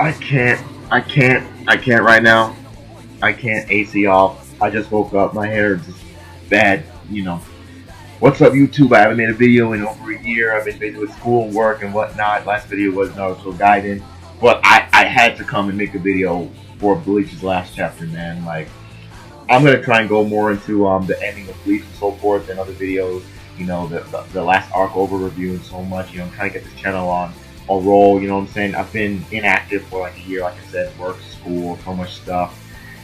I can't right now. I can't AC off. I just woke up. My hair is just bad. What's up, YouTube? I haven't made a video in over a year. I've been busy with school and work and whatnot. Last video was Naruto Gaiden. But I had to come and make a video for Bleach's last chapter, man. Like, I'm gonna try and go more into the ending of Bleach and so forth and other videos. The last arc over review and so much. I'm trying to get this channel on a roll. You know what I'm saying? I've been inactive for like a year, like I said, work, school, so much stuff.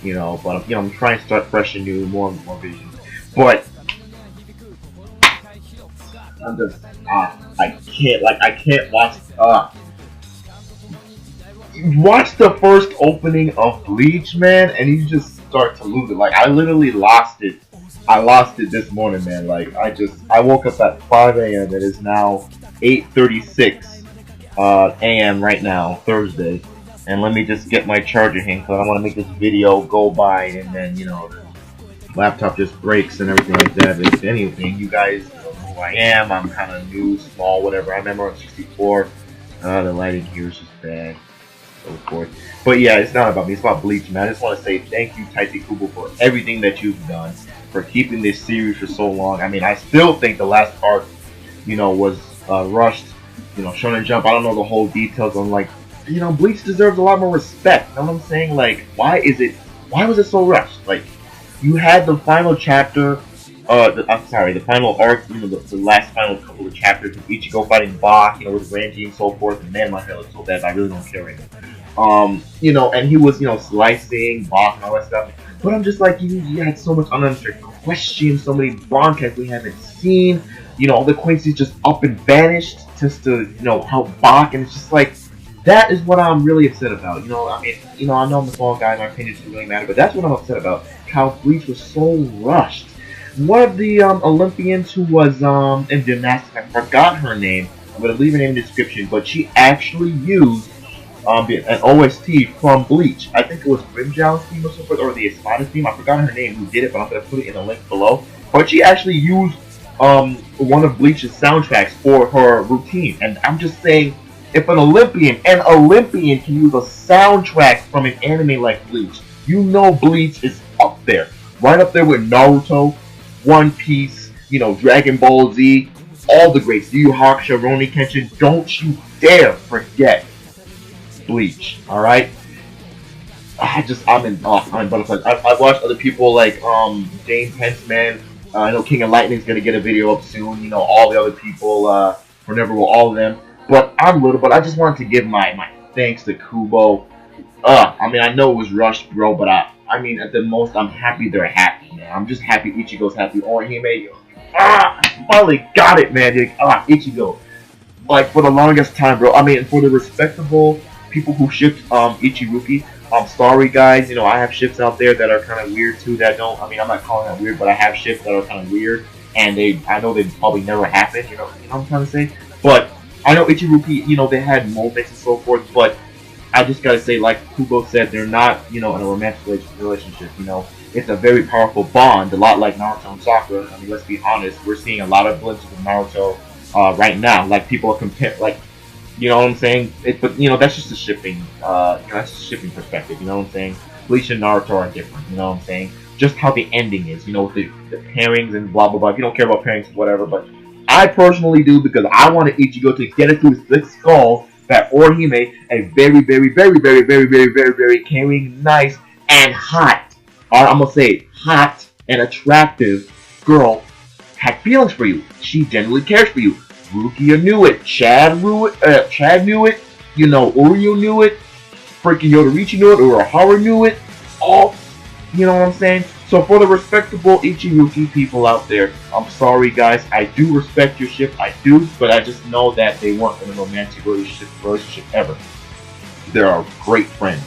But I'm trying to start fresh and new, more visions. But I'm just I can't watch the first opening of Bleach, man, and you just start to lose it. Like, I literally lost it. I lost it this morning, man. Like, I woke up at 5 a.m. It is now 8:36 a.m. right now, Thursday. And let me just get my charger here because I want to make this video go by, and then the laptop just breaks and everything like that. If anything, you guys don't know who I am. I'm kind of new, small, whatever. I remember on 64. The lighting here is just bad. So forth. But yeah, it's not about me. It's about Bleach, man. I just want to say thank you, Kubo, for everything that you've done, for keeping this series for so long. I mean, I still think the last arc, was rushed. Shonen Jump. I don't know the whole details on Bleach deserves a lot more respect. You know what I'm saying? Like, why was it so rushed? Like, you had the final chapter, the final arc, the last final couple of chapters with Ichigo fighting Bach, with Ranji and so forth, and man, my hair looks so bad, but I really don't care right now. And he was, slicing Bach and all that stuff. But I'm just like, you had so much unanswered questions, so many Bankai we haven't seen. The Quincy's just up and vanished just to, help Bach, and it's just like, that is what I'm really upset about. I know I'm a small guy, my opinion doesn't really matter, but that's what I'm upset about. How Bleach was so rushed. One of the Olympians who was in gymnastics, I forgot her name. I'm going to leave her name in the description, but she actually used an OST from Bleach. I think it was Grimjow's theme or so forth, or the Espada's theme. I forgot her name who did it, but I'm going to put it in the link below. But she actually used one of Bleach's soundtracks for her routine, and I'm just saying, if an Olympian can use a soundtrack from an anime like Bleach, Bleach is up there. Right up there with Naruto, One Piece, Dragon Ball Z, all the greats, Yu Yu Hakusho, Rurouni Kenshin. Don't you dare forget Bleach, alright? I'm in butterflies. I've watched other people like James Hentzman. I know King of Lightning's gonna get a video up soon. All the other people, whenever will all of them. But I just wanted to give my thanks to Kubo. I know it was rushed, bro, but at the most, I'm happy they're happy, man. I'm just happy Ichigo's happy. Orihime, finally got it, man. Ichigo. Like, for the longest time, bro. For the respectable people who shipped Ichiruki, I'm sorry, guys. I have ships out there that are kind of weird, too, that don't, I'm not calling that weird, but I have ships that are kind of weird, and I know they probably never happened, you know what I'm trying to say? But I know Ichiruki, they had moments and so forth, but I just gotta say, like Kubo said, they're not, in a romantic relationship, It's a very powerful bond, a lot like Naruto and Sakura. Let's be honest, we're seeing a lot of glimpses of Naruto right now. Like, people are comparing, like, you know what I'm saying? But that's just a shipping, that's a shipping perspective, you know what I'm saying? Bleach and Naruto are different, you know what I'm saying? Just how the ending is, with the pairings and blah, blah, blah. If you don't care about pairings, whatever, but I personally do, because I wanted Ichigo to get it through his thick skull that Orihime, a very, very, very, very, very, very, very, very caring, nice, and hot, I'm gonna say it, hot and attractive girl, had feelings for you. She genuinely cares for you. Rukia knew it. Chad knew it. Uryu knew it. Freaking Yodorichi knew it. Urahara knew it. All, you know what I'm saying? So for the respectable Ichiruki people out there, I'm sorry, guys. I do respect your ship. I do, but I just know that they weren't in a romantic relationship ever. They are great friends.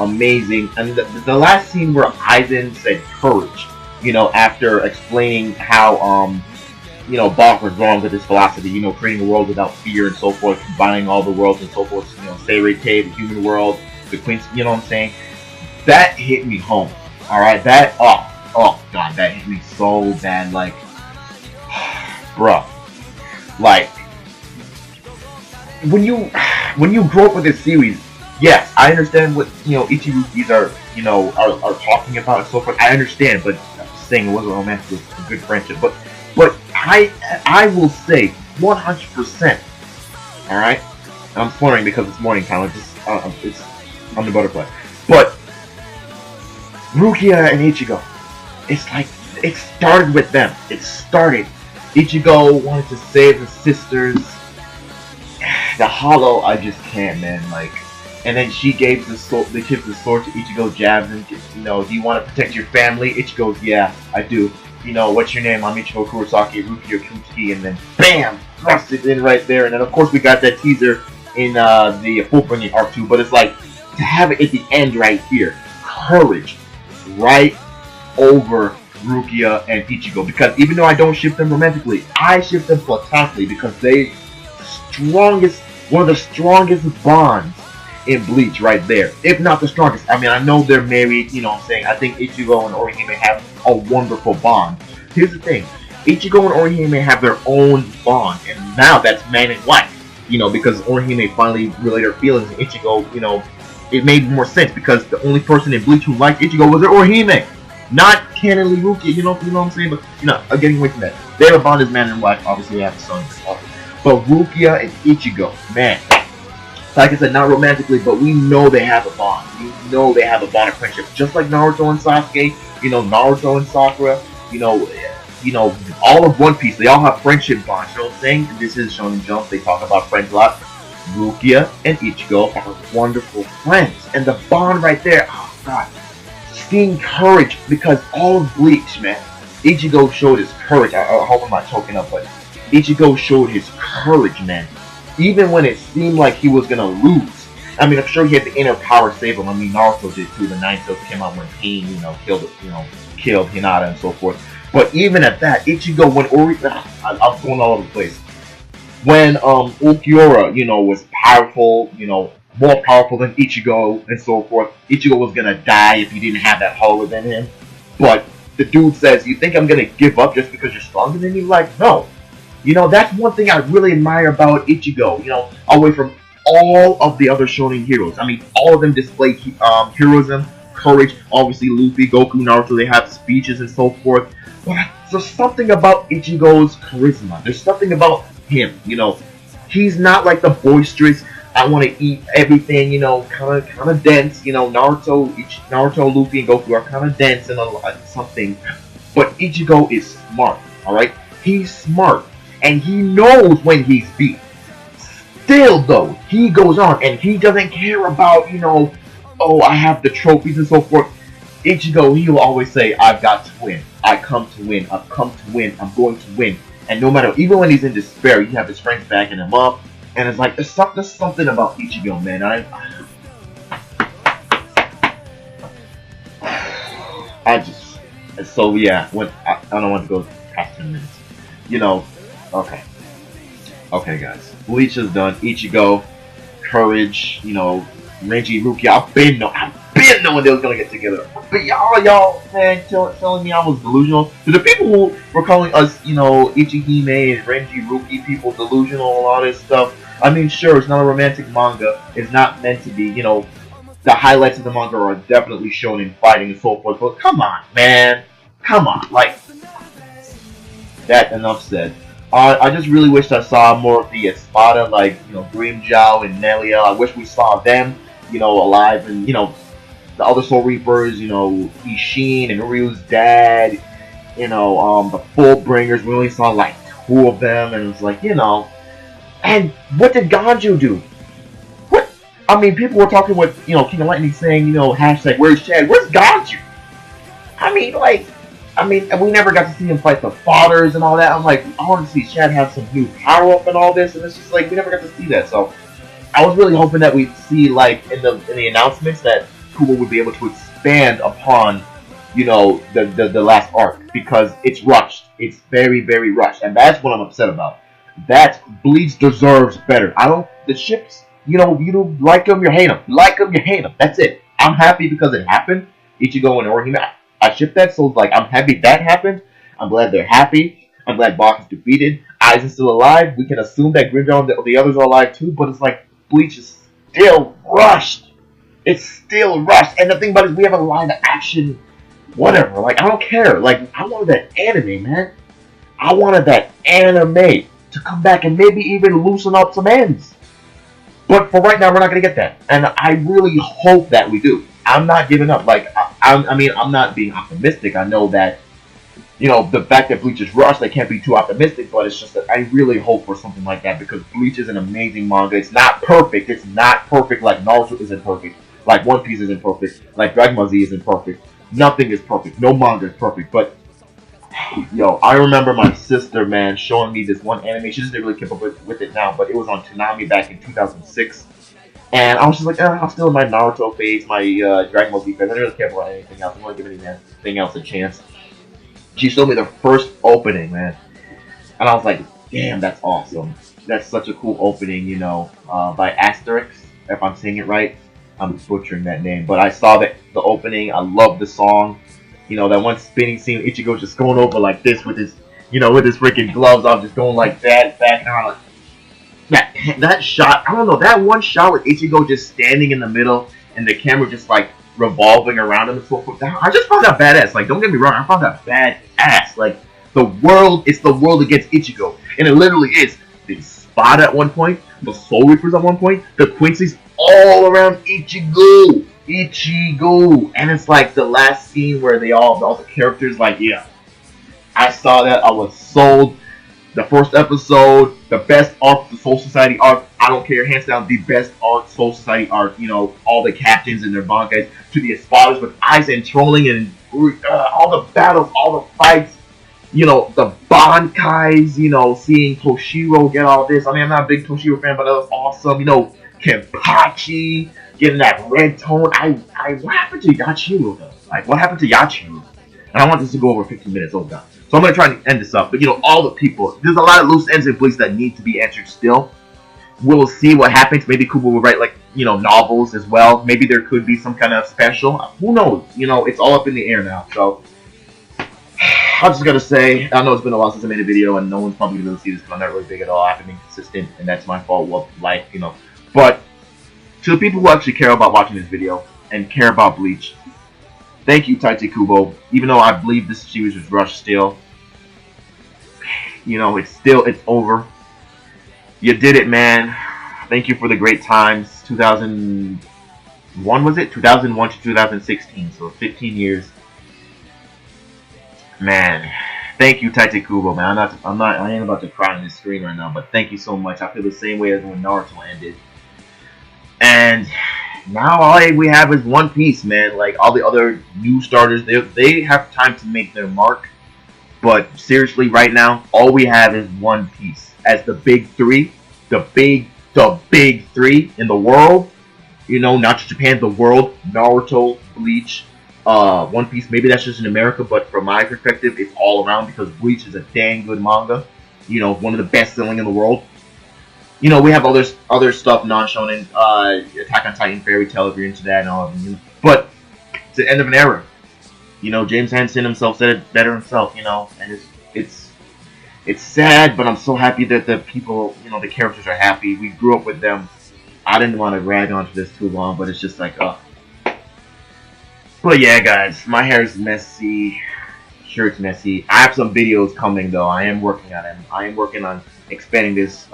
Amazing. And the last scene where Aizen said courage, after explaining how, Bach was wrong with his philosophy, creating a world without fear and so forth, combining all the worlds and so forth, Seirei, the human world, the Quincy, you know what I'm saying? That hit me home. Alright, oh god, that hit me so bad, like, bruh, like, when you grow up with this series, yes, I understand what Ichirukis are are talking about and so forth. I understand, but I'm just saying it wasn't romantic. It was a good friendship. But I will say 100%. All right, and I'm swearing because it's morning time. It's I'm the butterfly. But Rukia and Ichigo, it's like it started with them. It started. Ichigo wanted to save his sisters. The hollow, I just can't, man. Like, and then she gave the sword. They gives the sword to Ichigo. Jabs him. Do you want to protect your family? Ichigo's, yeah, I do. What's your name? I'm Ichigo Kurosaki, Rukia Kutsuki, and then bam, thrust it in right there. And then of course we got that teaser in the full bringing arc 2. But it's like to have it at the end right here, courage, right over Rukia and Ichigo. Because even though I don't ship them romantically, I ship them platonically because they strongest, one of the strongest bonds in Bleach right there. If not the strongest. I mean, I know they're married, what I'm saying. I think Ichigo and Orihime have a wonderful bond. Here's the thing. Ichigo and Orihime have their own bond, and now that's man and wife. Because Orihime finally relayed her feelings, and Ichigo, it made more sense because the only person in Bleach who liked Ichigo was Orihime. Not canonly Rukia, you know what I'm saying? But, I'm getting away from that. They have a bond as man and wife. Obviously, they have a son. But Rukia and Ichigo, man, like I said, not romantically, but we know they have a bond. We know they have a bond of friendship. Just like Naruto and Sasuke, Naruto and Sakura, all of One Piece, they all have friendship bonds. You know what I'm saying? This is Shonen Jump. They talk about friends a lot. Rukia and Ichigo are wonderful friends. And the bond right there, oh god. Seeing courage, because all of Bleach, man, Ichigo showed his courage. I hope I'm not choking up, but Ichigo showed his courage, man. Even when it seemed like he was gonna lose. I mean, I'm sure he had the inner power to save him. I mean, Naruto did too. The Nine Tails came out when Pain, killed Hinata and so forth. But even at that, Ichigo, when I'm going all over the place. When Ulquiorra, was powerful, more powerful than Ichigo and so forth. Ichigo was gonna die if he didn't have that hollow within him. But the dude says, "You think I'm gonna give up just because you're stronger than me?" Like, no. That's one thing I really admire about Ichigo, away from all of the other shonen heroes. I mean, all of them display heroism, courage. Obviously, Luffy, Goku, Naruto, they have speeches and so forth. But there's something about Ichigo's charisma. There's something about him, He's not like the boisterous, I want to eat everything, kind of dense. Naruto, Luffy, and Goku are kind of dense and something. But Ichigo is smart, alright? He's smart. And he knows when he's beat. Still, though, he goes on and he doesn't care about, oh, I have the trophies and so forth. Ichigo, he will always say, I've got to win. I come to win. I've come to win. I'm going to win. And no matter, even when he's in despair, you have his friends backing him up. And it's like, there's something about Ichigo, man. So yeah, I don't want to go past 10 minutes. Okay, guys. Bleach is done. Ichigo, courage, Renji, Rukia. I've been knowing they was gonna get together. But y'all, man, telling me I was delusional. To the people who were calling us, Ichihime and Renji, Ruki people delusional and all this stuff. I mean, sure, it's not a romantic manga. It's not meant to be. The highlights of the manga are definitely shown in fighting and so forth. But come on, man, come on, like that. Enough said. I just really wish I saw more of the Espada, like, Grimmjow and Nelia. I wish we saw them, alive, and, the other Soul Reapers, Ishin and Ryu's dad, the Fullbringers. We only saw, like, 2 of them, and it's like, And what did Ganju do? What? I mean, people were talking with, King of Lightning saying, hashtag, where's Chad? Where's Ganju? And we never got to see him fight the fathers and all that. I'm like, I want to see Chad have some new power up and all this, and it's just like we never got to see that. So I was really hoping that we'd see, like, in the announcements, that Kubo would be able to expand upon, the last arc, because it's rushed. It's very, very rushed, and that's what I'm upset about. That Bleach deserves better. The ships, you don't like them, you hate them. Like them, you hate them. That's it. I'm happy because it happened. Ichigo and Orihime. I shipped that, so like I'm happy that happened. I'm glad they're happy. I'm glad Bach is defeated. Aizen's still alive. We can assume that Grimmjow and the others are alive too, but it's like Bleach is still rushed. It's still rushed. And the thing about it is we have a live action, whatever. Like, I don't care. Like, I wanted that anime, man. I wanted that anime to come back and maybe even loosen up some ends. But for right now, we're not going to get that. And I really hope that we do. I'm not giving up. Like, I mean, I'm not being optimistic. I know that, you know, the fact that Bleach is rushed, I can't be too optimistic, but it's just that I really hope for something like that because Bleach is an amazing manga. It's not perfect. It's not perfect like Naruto isn't perfect. Like One Piece isn't perfect. Like Dragon Ball Z isn't perfect. Nothing is perfect. No manga is perfect. But, yo, I remember my sister, man, showing me this one anime. She doesn't really keep up with it now, but it was on Toonami back in 2006. And I was just like, I'm still in my Naruto phase, my Dragon Ball Z phase. I don't really care about anything else. I don't want to give anything else a chance. She showed me the first opening, man. And I was like, damn, that's awesome. That's such a cool opening, you know, by Asterix, if I'm saying it right. I'm butchering that name. But I saw the opening. I love the song. You know, that one spinning scene, Ichigo just going over like this with his, you know, with his freaking gloves off, just going like that, back and out. That shot, I don't know, that one shot with Ichigo just standing in the middle and the camera just like revolving around him and so forth. I just found that badass. Like, don't get me wrong, I found that badass. Like, it's the world against Ichigo. And it literally is. The Spot at one point, the Soul Reapers at one point, the Quincy's all around Ichigo. And it's like the last scene where all the characters, like, yeah. I saw that, I was sold. The first episode, the best arc, the Soul Society arc, I don't care, hands down, the best arc, Soul Society arc, you know, all the captains and their bankais, to the Espadas with Ice and trolling and all the battles, all the fights, you know, the bankais, you know, seeing Toshiro get all this. I mean, I'm not a big Toshiro fan, but that was awesome. You know, Kenpachi getting that red tone. What happened to Yachiro, though? Like, what happened to Yachiro? And I want this to go over 15 minutes, oh god. So I'm going to try to end this up. But, you know, all the people, there's a lot of loose ends in Bleach that need to be answered still. We'll see what happens. Maybe Kubo will write, like, you know, novels as well. Maybe there could be some kind of special. Who knows? You know, it's all up in the air now. So, I'm just going to say, I know it's been a while since I made a video, and no one's probably going to see this because I'm not really big at all. I haven't been consistent, and that's my fault. Well, life, you know. But, to the people who actually care about watching this video, and care about Bleach, thank you, Taichi Kubo. Even though I believe this series was rushed still, you know, it's over. You did it, man. Thank you for the great times. 2001 was it? 2001 to 2016, so 15 years. Man, thank you, Taichi Kubo, man. I ain't about to cry on this screen right now, but thank you so much. I feel the same way as when Naruto ended. And now all we have is One Piece, man. Like, all the other new starters, they have time to make their mark. But seriously, right now, all we have is One Piece as the big three, the big three in the world. You know, not just Japan, the world. Naruto, Bleach, One Piece. Maybe that's just in America, but from my perspective, it's all around because Bleach is a dang good manga. You know, one of the best selling in the world. You know, we have other stuff, non-shonen, Attack on Titan, Fairy Tail, if you're into that and all of them. But it's the end of an era. You know, James Hansen himself said it better himself, you know, and it's sad, but I'm so happy that the people, you know, the characters are happy. We grew up with them. I didn't want to rag onto this too long, but it's just like, But yeah, guys, my hair is messy, shirt's messy. I have some videos coming, though. I am working on them. I am working on expanding this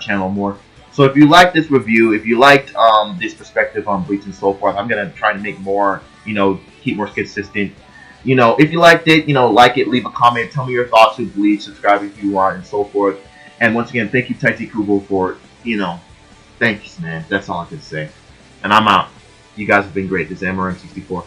channel more. So if you like this review, if you liked this perspective on Bleach and so forth, I'm gonna try to make more, you know, keep more consistent. You know, if you liked it, you know, like it, leave a comment, tell me your thoughts with Bleach, subscribe if you want, and so forth. And once again, thank you, Taichi Kubo, for, you know, thanks, man. That's all I can say. And I'm out. You guys have been great. This is MRM64.